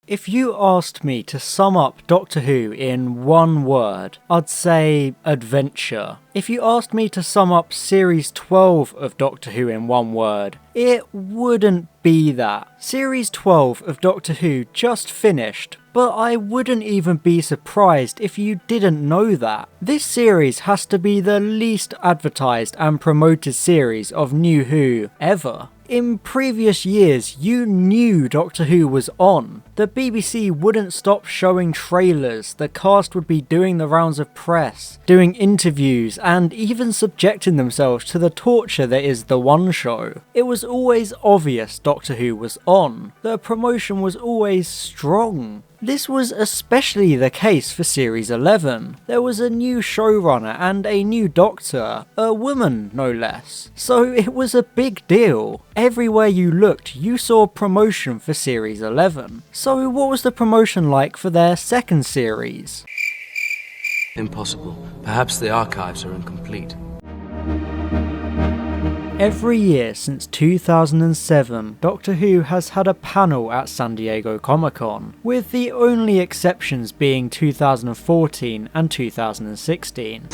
If you asked me to sum up Doctor Who in one word, I'd say adventure. If you asked me to sum up Series 12 of Doctor Who in one word, it wouldn't be that. Series 12 of Doctor Who just finished, but I wouldn't even be surprised if you didn't know that. This series has to be the least advertised and promoted series of NuWho ever. In previous years, you knew Doctor Who was on. The BBC wouldn't stop showing trailers, the cast would be doing the rounds of press, doing interviews, and even subjecting themselves to the torture that is The One Show. It was always obvious Doctor Who was on. The promotion was always strong. This was especially the case for Series 11. There was a new showrunner and a new doctor, a woman no less. So it was a big deal. Everywhere you looked, you saw promotion for Series 11. So what was the promotion like for their second series? Impossible. Perhaps the archives are incomplete. Every year since 2007, Doctor Who has had a panel at San Diego Comic-Con, with the only exceptions being 2014 and 2016.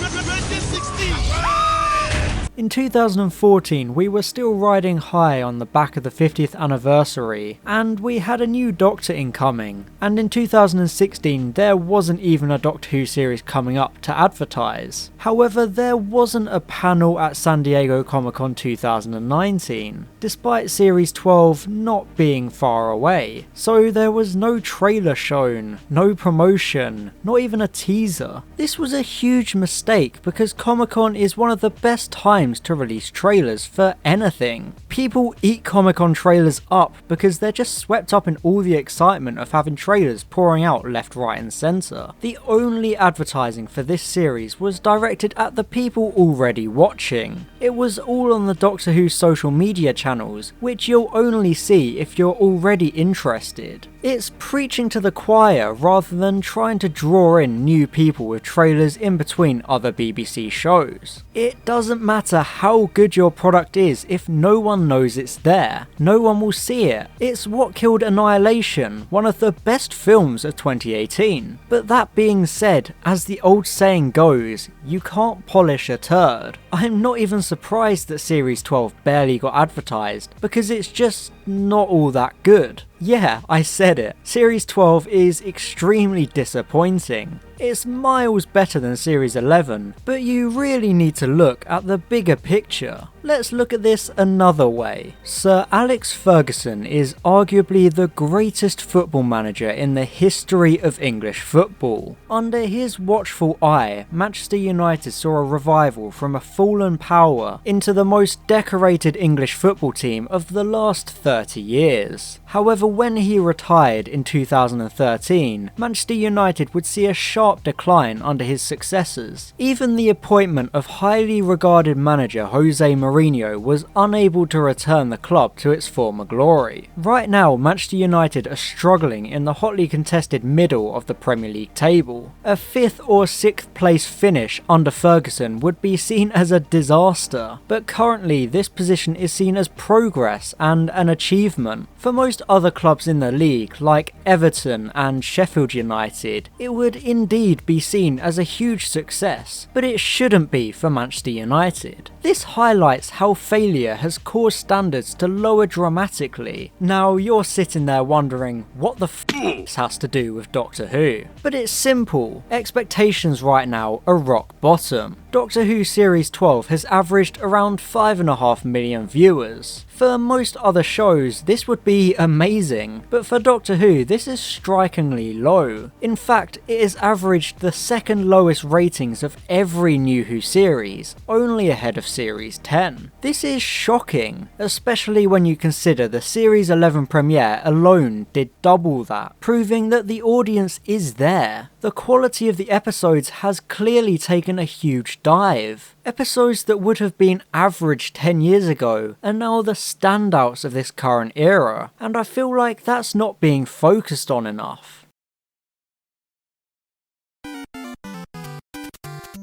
In 2014, we were still riding high on the back of the 50th anniversary, and we had a new Doctor incoming, and in 2016 there wasn't even a Doctor Who series coming up to advertise. However, there wasn't a panel at San Diego Comic-Con 2019, despite Series 12 not being far away, so there was no trailer shown, no promotion, not even a teaser. This was a huge mistake because Comic-Con is one of the best times to release trailers for anything. People eat Comic-Con trailers up because they're just swept up in all the excitement of having trailers pouring out left, right and centre. The only advertising for this series was directed at the people already watching. It was all on the Doctor Who social media channels, which you'll only see if you're already interested. It's preaching to the choir rather than trying to draw in new people with trailers in between other BBC shows. It doesn't matter how good your product is if no one knows it's there. No one will see it. It's what killed Annihilation, one of the best films of 2018. But that being said, as the old saying goes, you can't polish a turd. I'm not even surprised that Series 12 barely got advertised, because it's just not all that good. Yeah, I said it. Series 12 is extremely disappointing. It's miles better than Series 11, but you really need to look at the bigger picture. Let's look at this another way. Sir Alex Ferguson is arguably the greatest football manager in the history of English football. Under his watchful eye, Manchester United saw a revival from a fallen power into the most decorated English football team of the last 30 years. However, when he retired in 2013, Manchester United would see a sharp decline under his successors. Even the appointment of highly regarded manager Jose Mourinho was unable to return the club to its former glory. Right now, Manchester United are struggling in the hotly contested middle of the Premier League table. A 5th or 6th place finish under Ferguson would be seen as a disaster, but currently this position is seen as progress and an achievement. For most other clubs in the league, like Everton and Sheffield United, it would indeed be seen as a huge success, but it shouldn't be for Manchester United. This highlights how failure has caused standards to lower dramatically. Now you're sitting there wondering what the f this has to do with Doctor Who. But it's simple. Expectations right now are rock bottom. Doctor Who Series 12 has averaged around 5.5 million viewers. For most other shows, this would be amazing, but for Doctor Who, this is strikingly low. In fact, it has averaged the second lowest ratings of every NuWho series, only ahead of Series 10. This is shocking, especially when you consider the Series 11 premiere alone did double that, proving that the audience is there. The quality of the episodes has clearly taken a huge dive. Episodes that would have been average 10 years ago are now the standouts of this current era, and I feel like that's not being focused on enough.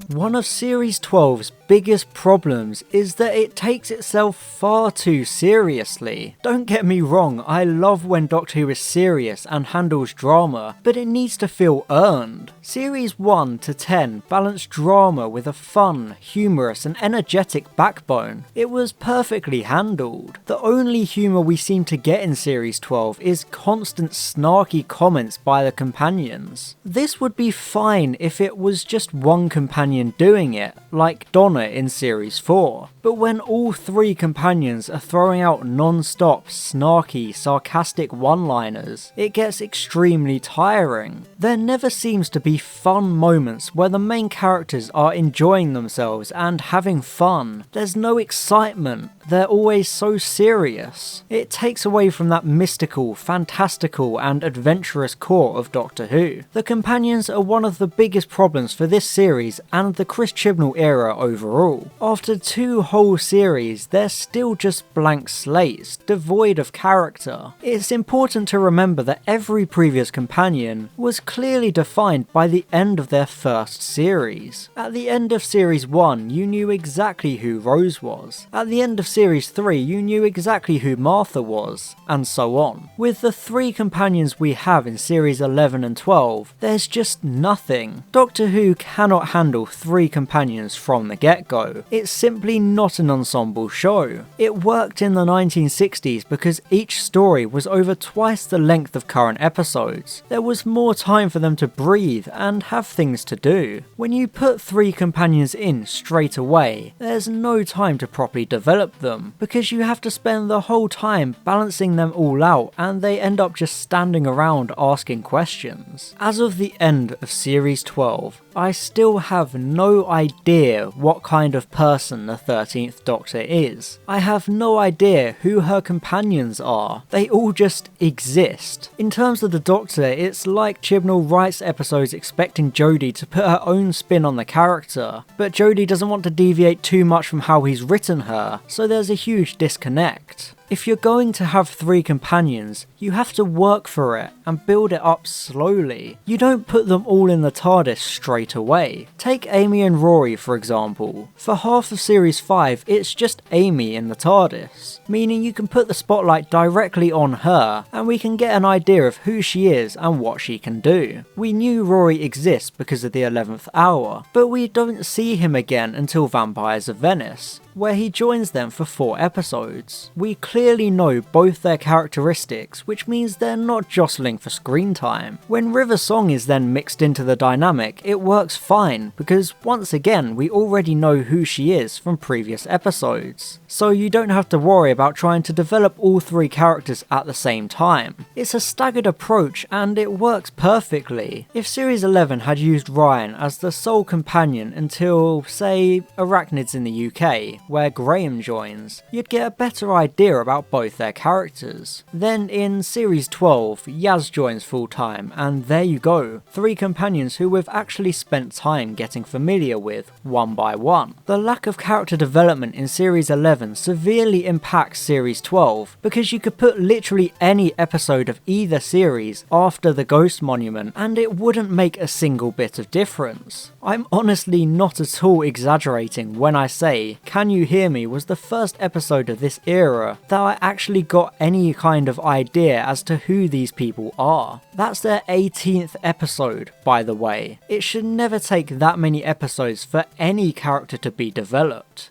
One of Series 12's biggest problems is that it takes itself far too seriously. Don't get me wrong, I love when Doctor Who is serious and handles drama, but it needs to feel earned. Series 1 to 10 balanced drama with a fun, humorous and energetic backbone. It was perfectly handled. The only humour we seem to get in Series 12 is constant snarky comments by the companions. This would be fine if it was just one companion doing it, like Donna in Series 4. But when all three companions are throwing out non-stop, snarky, sarcastic one-liners, it gets extremely tiring. There never seems to be fun moments where the main characters are enjoying themselves and having fun. There's no excitement. They're always so serious. It takes away from that mystical, fantastical and adventurous core of Doctor Who. The companions are one of the biggest problems for this series and the Chris Chibnall era overall. After 2 whole series, they're still just blank slates, devoid of character. It's important to remember that every previous companion was clearly defined by the end of their first series. At the end of Series 1, you knew exactly who Rose was. At the end of Series 3, you knew exactly who Martha was, and so on. With the 3 companions we have in Series 11 and 12, there's just nothing. Doctor Who cannot handle 3 companions from the get-go. It's simply not an ensemble show. It worked in the 1960s because each story was over twice the length of current episodes. There was more time for them to breathe and have things to do. When you put 3 companions in straight away, there's no time to properly develop them, because you have to spend the whole time balancing them all out and they end up just standing around asking questions. As of the end of Series 12, I still have no idea what kind of person the 13th Doctor is. I have no idea who her companions are. They all just exist. In terms of the Doctor, it's like Chibnall writes episodes expecting Jodie to put her own spin on the character, but Jodie doesn't want to deviate too much from how he's written her, so there's a huge disconnect. If you're going to have 3 companions, you have to work for it and build it up slowly. You don't put them all in the TARDIS straight away. Take Amy and Rory for example. For half of Series 5, it's just Amy in the TARDIS, meaning you can put the spotlight directly on her and we can get an idea of who she is and what she can do. We knew Rory exists because of the 11th hour, but we don't see him again until Vampires of Venice, where he joins them for 4 episodes. We clearly know both their characteristics, which means they're not jostling for screen time. When River Song is then mixed into the dynamic, it works fine, because once again we already know who she is from previous episodes. So you don't have to worry about trying to develop all 3 characters at the same time. It's a staggered approach and it works perfectly. If Series 11 had used Ryan as the sole companion until, say, Arachnids in the UK, where Graham joins, you'd get a better idea about both their characters. Then in Series 12, Yaz joins full time, and there you go, 3 companions who we've actually spent time getting familiar with, one by one. The lack of character development in Series 11 severely impacts Series 12, because you could put literally any episode of either series after the Ghost Monument, and it wouldn't make a single bit of difference. I'm honestly not at all exaggerating when I say Can You Hear Me was the first episode of this era that I actually got any kind of idea as to who these people are. That's their 18th episode, by the way. It should never take that many episodes for any character to be developed.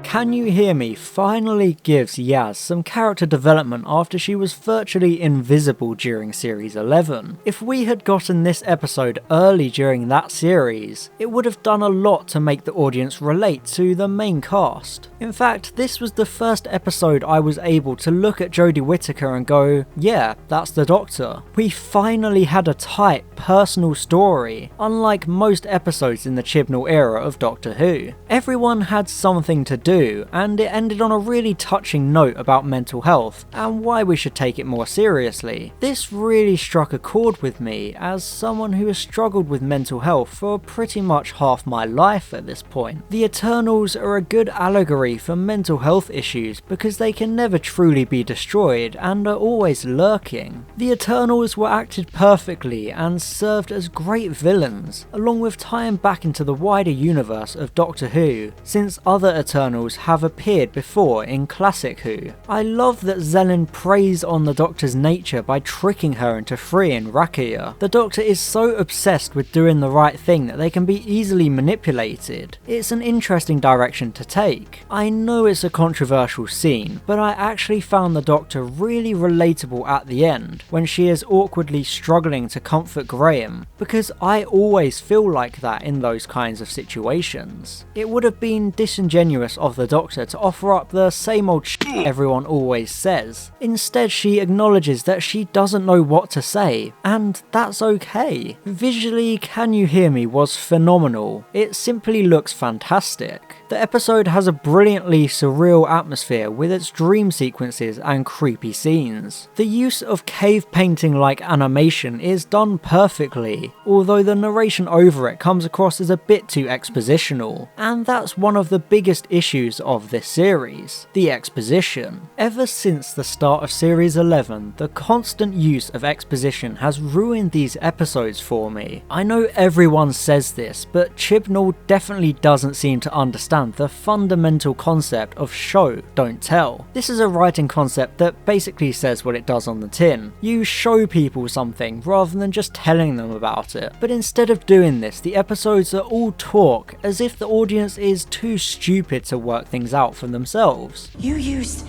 Can You Hear Me finally gives Yaz some character development after she was virtually invisible during Series 11. If we had gotten this episode early during that series, it would have done a lot to make the audience relate to the main cast. In fact, this was the first episode I was able to look at Jodie Whittaker and go, yeah, that's the Doctor. We finally had a tight, personal story, unlike most episodes in the Chibnall era of Doctor Who. Everyone had something to do, Who, and it ended on a really touching note about mental health and why we should take it more seriously. This really struck a chord with me as someone who has struggled with mental health for pretty much half my life at this point. The Eternals are a good allegory for mental health issues because they can never truly be destroyed and are always lurking. The Eternals were acted perfectly and served as great villains, along with tying back into the wider universe of Doctor Who, since other Eternals have appeared before in classic Who. I love that Zelen preys on the Doctor's nature by tricking her into freeing Rakia. The Doctor is so obsessed with doing the right thing that they can be easily manipulated. It's an interesting direction to take. I know it's a controversial scene, but I actually found the Doctor really relatable at the end, when she is awkwardly struggling to comfort Graham, because I always feel like that in those kinds of situations. It would have been disingenuous of the Doctor to offer up the same old shit everyone always says. Instead, she acknowledges that she doesn't know what to say, and that's okay. Visually, Can You Hear Me was phenomenal. It simply looks fantastic. The episode has a brilliantly surreal atmosphere with its dream sequences and creepy scenes. The use of cave painting like animation is done perfectly, although the narration over it comes across as a bit too expositional, and that's one of the biggest issues of this series, the exposition. Ever since the start of series 11, the constant use of exposition has ruined these episodes for me. I know everyone says this, but Chibnall definitely doesn't seem to understand the fundamental concept of show, don't tell. This is a writing concept that basically says what it does on the tin. You show people something rather than just telling them about it. But instead of doing this, the episodes are all talk, as if the audience is too stupid to work things out for themselves. You used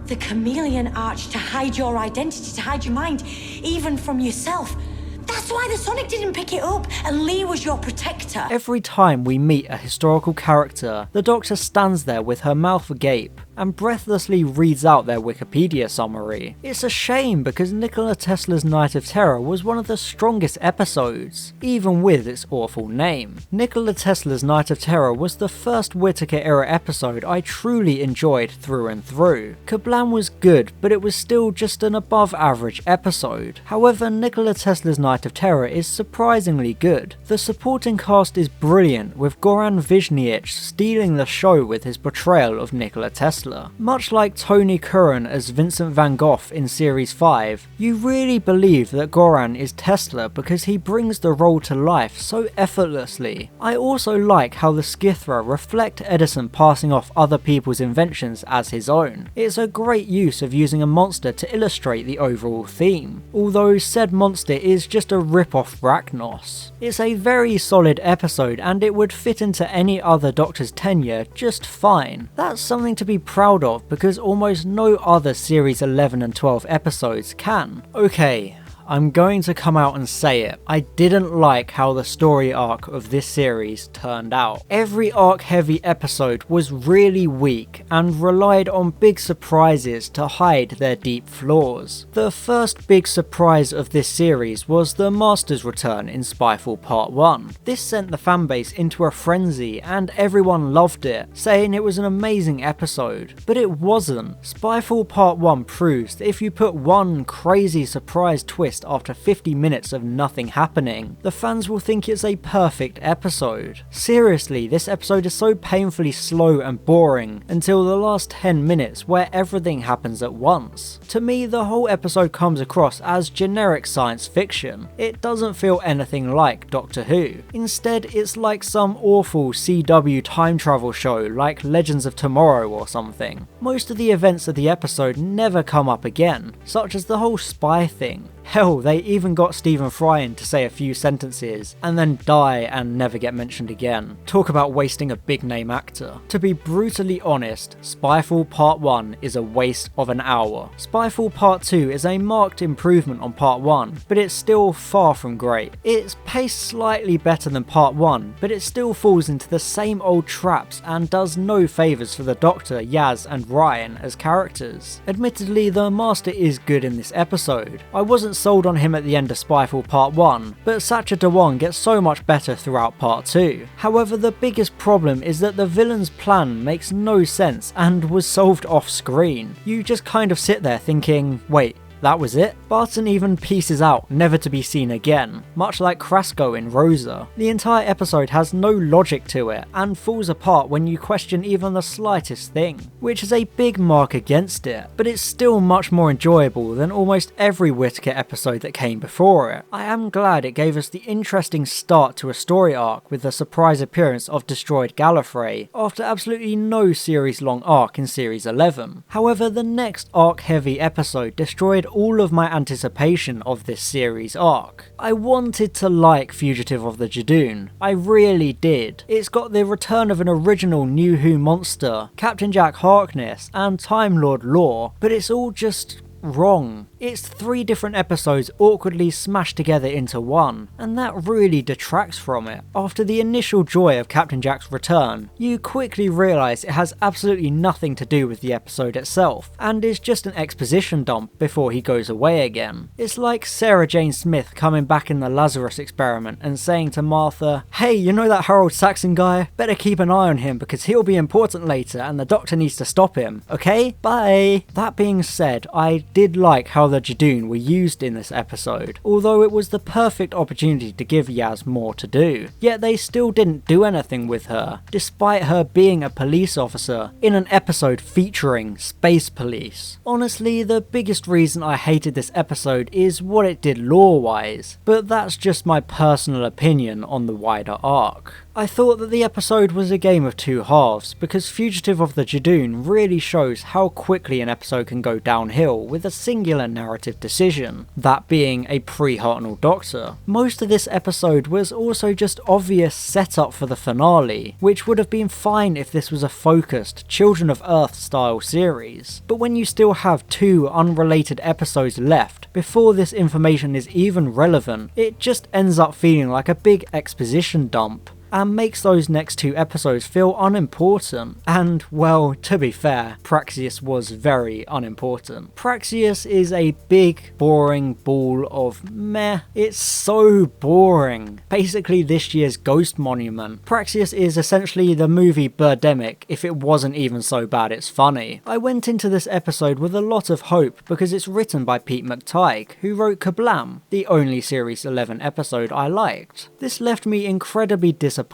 the chameleon arch to hide your identity, to hide your mind, even from yourself. That's why the Sonic didn't pick it up, and Lee was your protector. Every time we meet a historical character, the Doctor stands there with her mouth agape and breathlessly reads out their Wikipedia summary. It's a shame because Nikola Tesla's Night of Terror was one of the strongest episodes, even with its awful name. Nikola Tesla's Night of Terror was the first Whittaker era episode I truly enjoyed through and through. Kablam was good, but it was still just an above average episode. However, Nikola Tesla's Night of Terror is surprisingly good. The supporting cast is brilliant, with Goran Visnjic stealing the show with his portrayal of Nikola Tesla. Much like Tony Curran as Vincent van Gogh in Series 5, you really believe that Goran is Tesla because he brings the role to life so effortlessly. I also like how the Skithra reflect Edison passing off other people's inventions as his own. It's a great use of using a monster to illustrate the overall theme, although said monster is just a rip-off Rachnos. It's a very solid episode and it would fit into any other Doctor's tenure just fine. That's something to be proud of because almost no other Series 11 and 12 episodes can. Okay, I'm going to come out and say it. I didn't like how the story arc of this series turned out. Every arc-heavy episode was really weak and relied on big surprises to hide their deep flaws. The first big surprise of this series was the Master's return in Spyfall Part 1. This sent the fanbase into a frenzy and everyone loved it, saying it was an amazing episode. But it wasn't. Spyfall Part 1 proves that if you put one crazy surprise twist after 50 minutes of nothing happening, the fans will think it's a perfect episode. Seriously, this episode is so painfully slow and boring until the last 10 minutes where everything happens at once. To me, the whole episode comes across as generic science fiction. It doesn't feel anything like Doctor Who. Instead, it's like some awful CW time travel show like Legends of Tomorrow or something. Most of the events of the episode never come up again, such as the whole spy thing. Hell, they even got Stephen Fry in to say a few sentences, and then die and never get mentioned again. Talk about wasting a big name actor. To be brutally honest, Spyfall Part 1 is a waste of an hour. Spyfall Part 2 is a marked improvement on Part 1, but it's still far from great. It's paced slightly better than Part 1, but it still falls into the same old traps and does no favours for the Doctor, Yaz and Ryan as characters. Admittedly, the Master is good in this episode. I wasn't wasn't sold on him at the end of Spyfall Part 1, but Sacha Dhawan gets so much better throughout Part 2. However, the biggest problem is that the villain's plan makes no sense and was solved off screen. You just kind of sit there thinking, wait, that was it? Barton even pieces out, never to be seen again, much like Krasko in Rosa. The entire episode has no logic to it, and falls apart when you question even the slightest thing, which is a big mark against it, but it's still much more enjoyable than almost every Whittaker episode that came before it. I am glad it gave us the interesting start to a story arc with the surprise appearance of Destroyed Gallifrey, after absolutely no series-long arc in Series 11. However, the next arc-heavy episode destroyed all of my anticipation of this series arc. I wanted to like Fugitive of the Jadoon, I really did. It's got the return of an original NuWho monster, Captain Jack Harkness, and Time Lord lore, but it's all just wrong. It's 3 different episodes awkwardly smashed together into one, and that really detracts from it. After the initial joy of Captain Jack's return, you quickly realise it has absolutely nothing to do with the episode itself, and is just an exposition dump before he goes away again. It's like Sarah Jane Smith coming back in the Lazarus Experiment and saying to Martha, "Hey, you know that Harold Saxon guy? Better keep an eye on him because he'll be important later and the Doctor needs to stop him. Okay? Bye!" That being said, I did like how the Jadoon were used in this episode, although it was the perfect opportunity to give Yaz more to do. Yet they still didn't do anything with her, despite her being a police officer in an episode featuring space police. Honestly, the biggest reason I hated this episode is what it did lore-wise, but that's just my personal opinion on the wider arc. I thought that the episode was a game of two halves, because Fugitive of the Jadoon really shows how quickly an episode can go downhill with a singular narrative decision, that being a pre-Hartnell Doctor. Most of this episode was also just obvious setup for the finale, which would have been fine if this was a focused, Children of Earth style series, but when you still have 2 unrelated episodes left before this information is even relevant, it just ends up feeling like a big exposition dump, and makes those next 2 episodes feel unimportant. And, well, to be fair, Praxeus was very unimportant. Praxeus is a big, boring ball of meh. It's so boring. Basically this year's Ghost Monument. Praxeus is essentially the movie Birdemic if it wasn't even so bad it's funny. I went into this episode with a lot of hope because it's written by Pete McTighe, who wrote Kablam, the only Series 11 episode I liked. This left me incredibly disappointed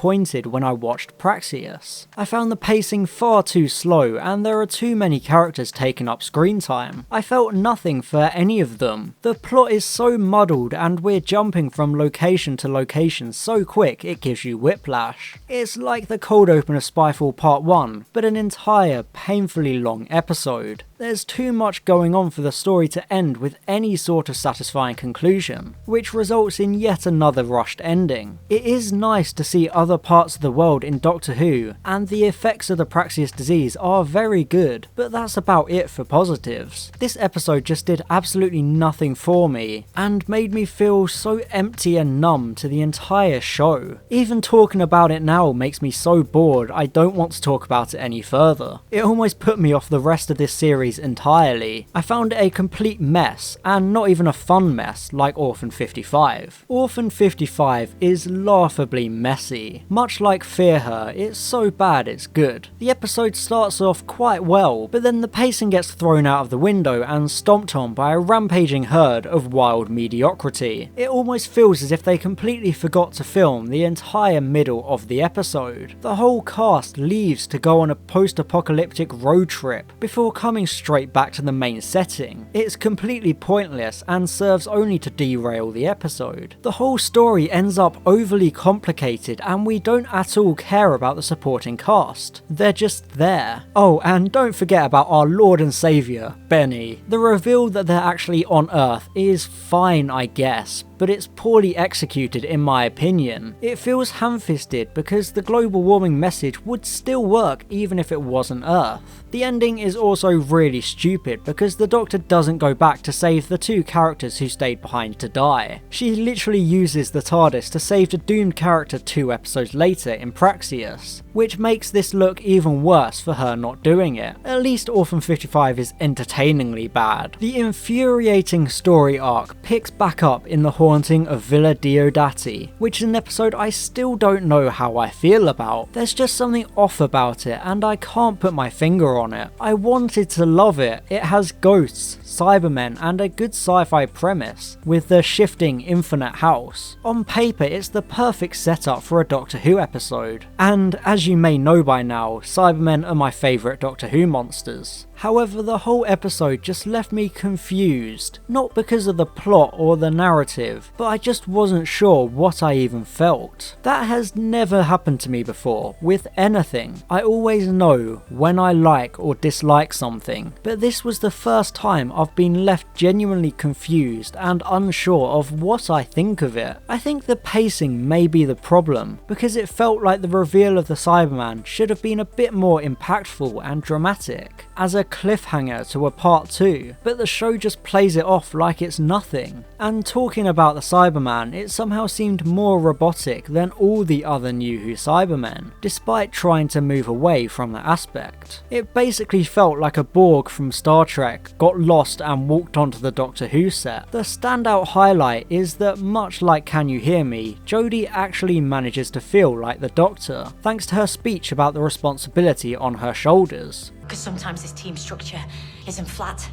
when I watched Praxeus. I found the pacing far too slow and there are too many characters taking up screen time. I felt nothing for any of them. The plot is so muddled and we're jumping from location to location so quick it gives you whiplash. It's like the cold open of Spyfall Part 1, but an entire painfully long episode. There's too much going on for the story to end with any sort of satisfying conclusion, which results in yet another rushed ending. It is nice to see other parts of the world in Doctor Who, and the effects of the Praxeus disease are very good, but that's about it for positives. This episode just did absolutely nothing for me, and made me feel so empty and numb to the entire show. Even talking about it now makes me so bored I don't want to talk about it any further. It almost put me off the rest of this series entirely. I found it a complete mess, and not even a fun mess like Orphan 55. Orphan 55 is laughably messy. Much like Fear Her, it's so bad it's good. The episode starts off quite well, but then the pacing gets thrown out of the window and stomped on by a rampaging herd of wild mediocrity. It almost feels as if they completely forgot to film the entire middle of the episode. The whole cast leaves to go on a post-apocalyptic road trip before coming straight back to the main setting. It's completely pointless and serves only to derail the episode. The whole story ends up overly complicated and we don't at all care about the supporting cast. They're just there. Oh, and don't forget about our Lord and Saviour, Benny. The reveal that they're actually on Earth is fine, I guess, but it's poorly executed in my opinion. It feels ham-fisted because the global warming message would still work even if it wasn't Earth. The ending is also really really stupid because the Doctor doesn't go back to save the two characters who stayed behind to die. She literally uses the TARDIS to save the doomed character 2 episodes later in Praxeus, which makes this look even worse for her not doing it. At least Orphan 55 is entertainingly bad. The infuriating story arc picks back up in The Haunting of Villa Diodati, which is an episode I still don't know how I feel about. There's just something off about it and I can't put my finger on it. I wanted to love it. It has ghosts, Cybermen and a good sci-fi premise with the shifting infinite house. On paper it's the perfect setup for a Doctor Who episode, and as you may know by now, Cybermen are my favourite Doctor Who monsters. However, the whole episode just left me confused, not because of the plot or the narrative, but I just wasn't sure what I even felt. That has never happened to me before, with anything. I always know when I like or dislike something, but this was the first time I've been left genuinely confused and unsure of what I think of it. I think the pacing may be the problem, because it felt like the reveal of the Cyberman should have been a bit more impactful and dramatic, as a cliffhanger to a part 2, but the show just plays it off like it's nothing. And talking about the Cyberman, it somehow seemed more robotic than all the other NuWho Cybermen, despite trying to move away from that aspect. It basically felt like a Borg from Star Trek got lost and walked onto the Doctor Who set. The standout highlight is that, much like Can You Hear Me, Jodie actually manages to feel like the Doctor, thanks to her speech about the responsibility on her shoulders. Because sometimes this team structure isn't flat.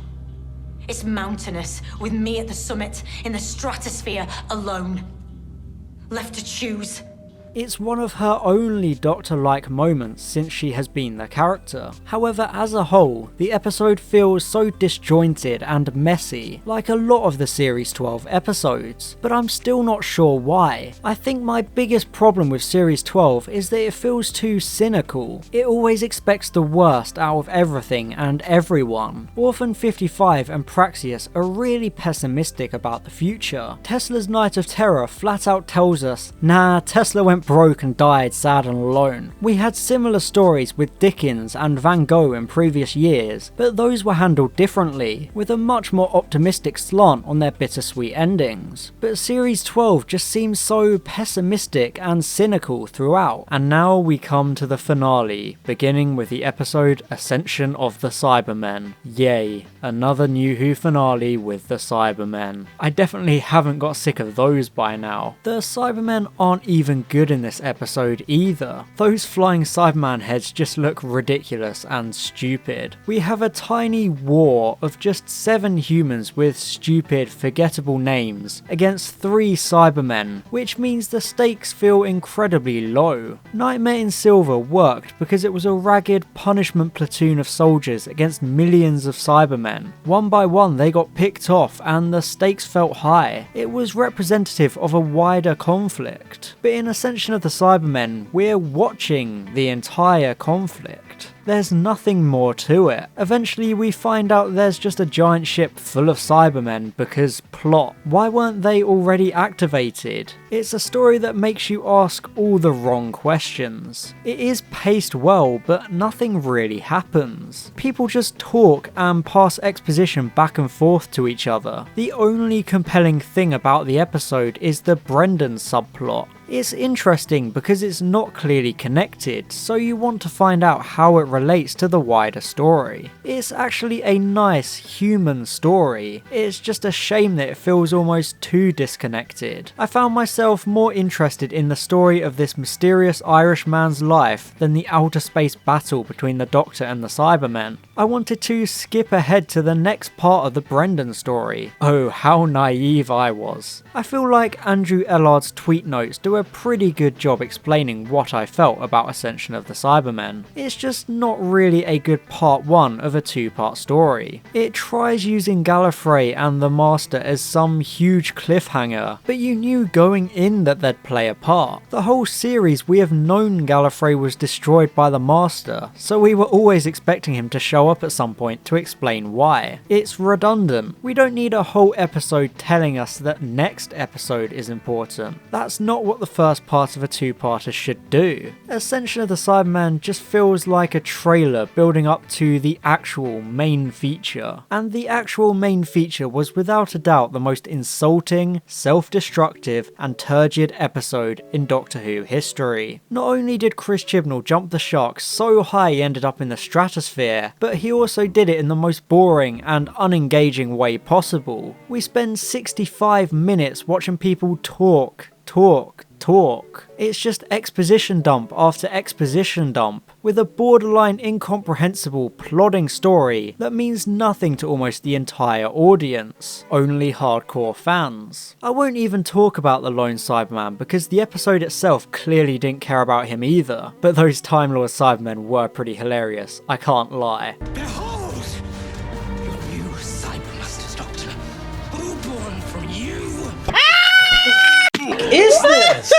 It's mountainous, with me at the summit, in the stratosphere, alone. Left to choose. It's one of her only Doctor-like moments since she has been the character. However, as a whole, the episode feels so disjointed and messy, like a lot of the Series 12 episodes, but I'm still not sure why. I think my biggest problem with Series 12 is that it feels too cynical. It always expects the worst out of everything and everyone. Orphan 55 and Praxeus are really pessimistic about the future. Tesla's Night of Terror flat out tells us, nah, Tesla went broke and died sad and alone. We had similar stories with Dickens and Van Gogh in previous years, but those were handled differently, with a much more optimistic slant on their bittersweet endings. But Series 12 just seems so pessimistic and cynical throughout. And now we come to the finale, beginning with the episode Ascension of the Cybermen. Yay, another NuWho finale with the Cybermen. I definitely haven't got sick of those by now. The Cybermen aren't even good in this episode either. Those flying Cyberman heads just look ridiculous and stupid. We have a tiny war of just 7 humans with stupid, forgettable names against 3 Cybermen, which means the stakes feel incredibly low. Nightmare in Silver worked because it was a ragged punishment platoon of soldiers against millions of Cybermen. One by one they got picked off and the stakes felt high. It was representative of a wider conflict. But in Ascension of the Cybermen, we're watching the entire conflict. There's nothing more to it. Eventually we find out there's just a giant ship full of Cybermen because plot. Why weren't they already activated? It's a story that makes you ask all the wrong questions. It is paced well, but nothing really happens. People just talk and pass exposition back and forth to each other. The only compelling thing about the episode is the Brendan subplot. It's interesting because it's not clearly connected, so you want to find out how it relates to the wider story. It's actually a nice, human story. It's just a shame that it feels almost too disconnected. I found myself more interested in the story of this mysterious Irish man's life than the outer space battle between the Doctor and the Cybermen. I wanted to skip ahead to the next part of the Brendan story. Oh, how naive I was. I feel like Andrew Ellard's tweet notes do a pretty good job explaining what I felt about Ascension of the Cybermen. It's just not really a good part 1 of a 2-part story. It tries using Gallifrey and the Master as some huge cliffhanger, but you knew going in that they'd play a part. The whole series we have known Gallifrey was destroyed by the Master, so we were always expecting him to show show up at some point to explain why. It's redundant. We don't need a whole episode telling us that next episode is important. That's not what the first part of a two-parter should do. Ascension of the Cyberman just feels like a trailer building up to the actual main feature. And the actual main feature was without a doubt the most insulting, self-destructive, and turgid episode in Doctor Who history. Not only did Chris Chibnall jump the shark so high he ended up in the stratosphere, but he also did it in the most boring and unengaging way possible. We spend 65 minutes watching people talk. It's just exposition dump after exposition dump, with a borderline incomprehensible plodding story that means nothing to almost the entire audience, only hardcore fans. I won't even talk about the Lone Cyberman because the episode itself clearly didn't care about him either, but those Time Lord Cybermen were pretty hilarious, I can't lie. Behold! Your new Cybermasters, Doctor. Who born from you? Is this?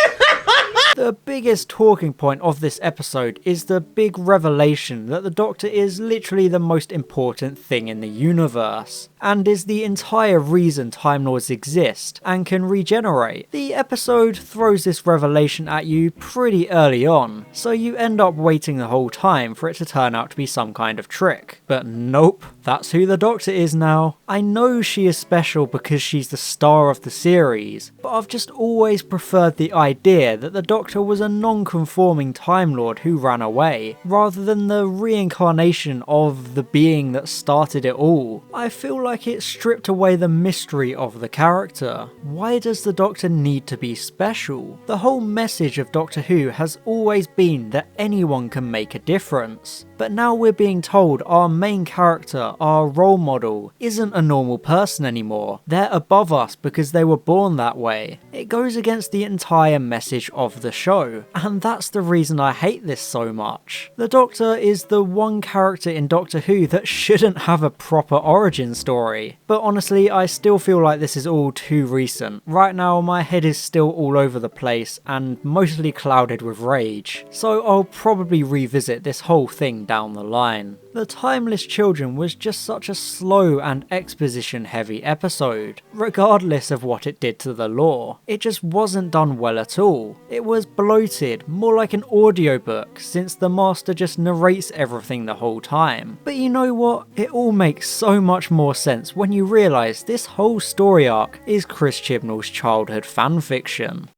The biggest talking point of this episode is the big revelation that the Doctor is literally the most important thing in the universe, and is the entire reason Time Lords exist and can regenerate. The episode throws this revelation at you pretty early on, so you end up waiting the whole time for it to turn out to be some kind of trick. But nope, that's who the Doctor is now. I know she is special because she's the star of the series, but I've just always preferred the idea that the Doctor was a non-conforming Time Lord who ran away, rather than the reincarnation of the being that started it all. I feel like it stripped away the mystery of the character. Why does the Doctor need to be special? The whole message of Doctor Who has always been that anyone can make a difference. But now we're being told our main character, our role model, isn't a normal person anymore. They're above us because they were born that way. It goes against the entire message of the show, and that's the reason I hate this so much. The Doctor is the one character in Doctor Who that shouldn't have a proper origin story. But honestly, I still feel like this is all too recent. Right now, my head is still all over the place and mostly clouded with rage, so I'll probably revisit this whole thing down the line. The Timeless Children was just such a slow and exposition heavy episode, regardless of what it did to the lore. It just wasn't done well at all. It was bloated, more like an audiobook, since the Master just narrates everything the whole time. But you know what? It all makes so much more sense when you realise this whole story arc is Chris Chibnall's childhood fanfiction.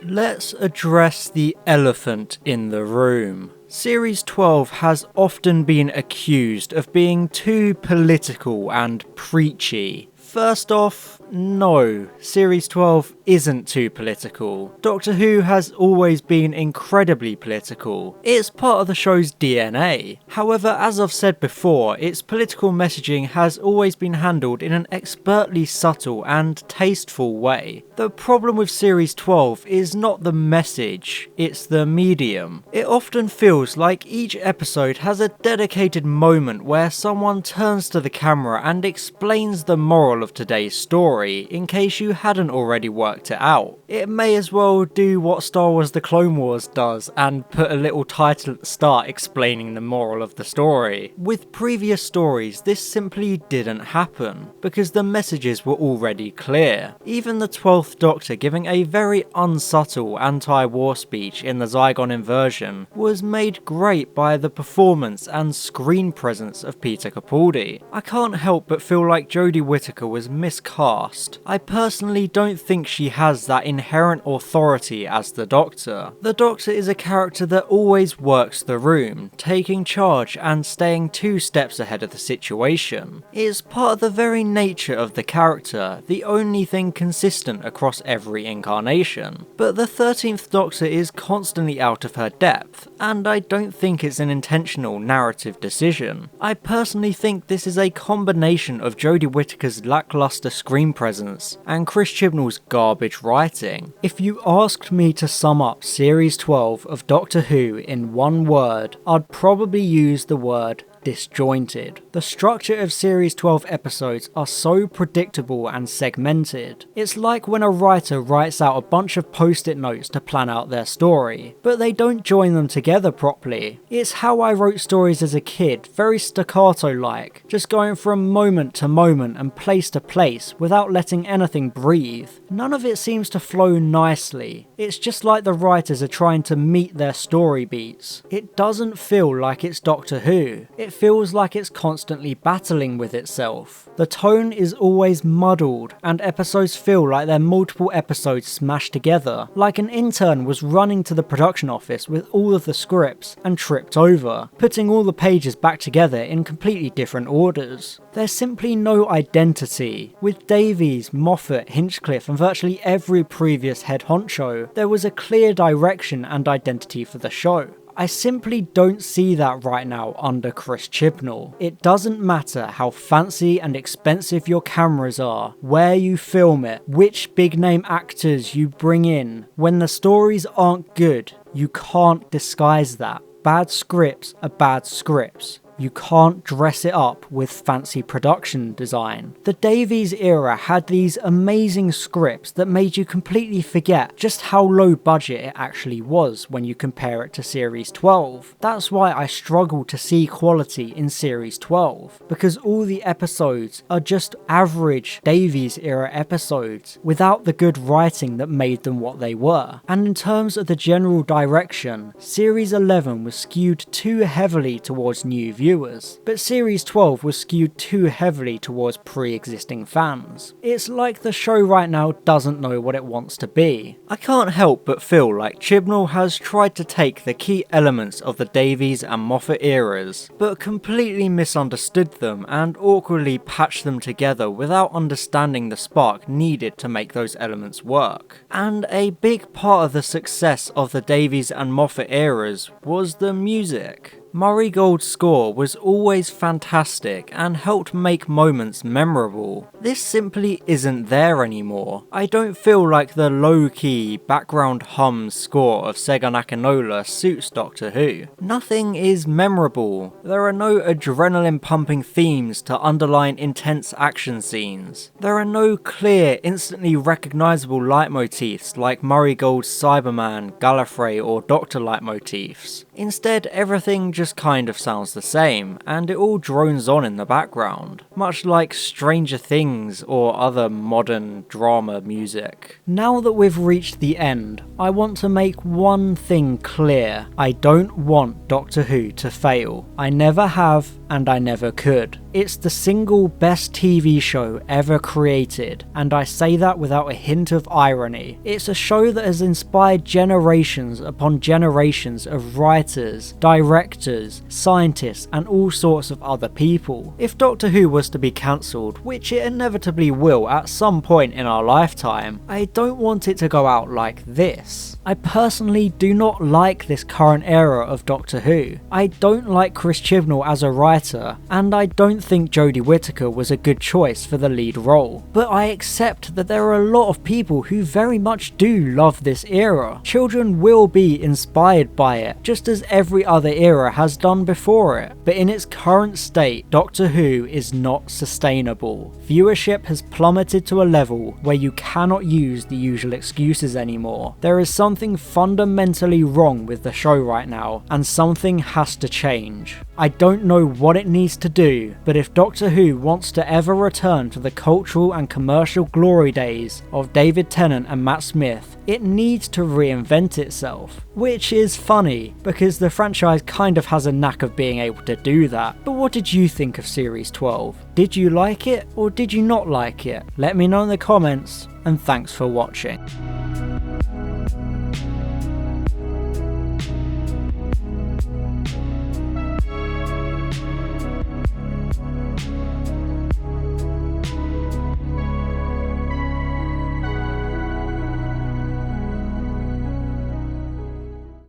Let's address the elephant in the room. Series 12 has often been accused of being too political and preachy. First off, no, Series 12 isn't too political. Doctor Who has always been incredibly political. It's part of the show's DNA. However, as I've said before, its political messaging has always been handled in an expertly subtle and tasteful way. The problem with Series 12 is not the message, it's the medium. It often feels like each episode has a dedicated moment where someone turns to the camera and explains the moral of today's story, in case you hadn't already worked it out. It may as well do what Star Wars The Clone Wars does and put a little title at the start explaining the moral of the story. With previous stories, this simply didn't happen, because the messages were already clear. Even the 12th Doctor giving a very unsubtle anti-war speech in the Zygon inversion was made great by the performance and screen presence of Peter Capaldi. I can't help but feel like Jodie Whittaker was miscast. I personally don't think she has that inherent authority as the Doctor. The Doctor is a character that always works the room, taking charge and staying 2 steps ahead of the situation. It's part of the very nature of the character, the only thing consistent across every incarnation. But the 13th Doctor is constantly out of her depth, and I don't think it's an intentional narrative decision. I personally think this is a combination of Jodie Whittaker's lackluster screen presence and Chris Chibnall's garbage writing. If you asked me to sum up Series 12 of Doctor Who in one word, I'd probably use the word disjointed. The structure of series 12 episodes are so predictable and segmented. It's like when a writer writes out a bunch of post-it notes to plan out their story, but they don't join them together properly. It's how I wrote stories as a kid, very staccato-like, just going from moment to moment and place to place without letting anything breathe. None of it seems to flow nicely. It's just like the writers are trying to meet their story beats. It doesn't feel like it's Doctor Who. It feels like it's constantly battling with itself. The tone is always muddled, and episodes feel like they're multiple episodes smashed together, like an intern was running to the production office with all of the scripts and tripped over, putting all the pages back together in completely different orders. There's simply no identity. With Davies, Moffat, Hinchcliffe and virtually every previous head honcho, there was a clear direction and identity for the show. I simply don't see that right now under Chris Chibnall. It doesn't matter how fancy and expensive your cameras are, where you film it, which big name actors you bring in. When the stories aren't good, you can't disguise that. Bad scripts are bad scripts. You can't dress it up with fancy production design. The Davies era had these amazing scripts that made you completely forget just how low budget it actually was when you compare it to Series 12. That's why I struggle to see quality in Series 12, because all the episodes are just average Davies era episodes without the good writing that made them what they were. And in terms of the general direction, Series 11 was skewed too heavily towards new viewers, but Series 12 was skewed too heavily towards pre-existing fans. It's like the show right now doesn't know what it wants to be. I can't help but feel like Chibnall has tried to take the key elements of the Davies and Moffat eras, but completely misunderstood them and awkwardly patched them together without understanding the spark needed to make those elements work. And a big part of the success of the Davies and Moffat eras was the music. Murray Gold's score was always fantastic and helped make moments memorable. This simply isn't there anymore. I don't feel like the low-key, background hum score of Sega Nakanola suits Doctor Who. Nothing is memorable. There are no adrenaline-pumping themes to underline intense action scenes. There are no clear, instantly recognisable leitmotifs like Murray Gold's Cyberman, Gallifrey or Doctor leitmotifs. Instead, everything just kind of sounds the same, and it all drones on in the background, much like Stranger Things or other modern drama music. Now that we've reached the end, I want to make one thing clear. I don't want Doctor Who to fail. I never have, and I never could. It's the single best TV show ever created, and I say that without a hint of irony. It's a show that has inspired generations upon generations of writers, directors, scientists, and all sorts of other people. If Doctor Who was to be cancelled, which it inevitably will at some point in our lifetime, I don't want it to go out like this. I personally do not like this current era of Doctor Who. I don't like Chris Chibnall as a writer, and I don't think Jodie Whittaker was a good choice for the lead role. But I accept that there are a lot of people who very much do love this era. Children will be inspired by it, just as every other era has done before it. But in its current state, Doctor Who is not sustainable. Viewership has plummeted to a level where you cannot use the usual excuses anymore. There is something fundamentally wrong with the show right now, and something has to change. I don't know what it needs to do, but if Doctor Who wants to ever return to the cultural and commercial glory days of David Tennant and Matt Smith, it needs to reinvent itself. Which is funny, because the franchise kind of has a knack of being able to do that. But what did you think of Series 12? Did you like it, or did you not like it? Let me know in the comments, and thanks for watching.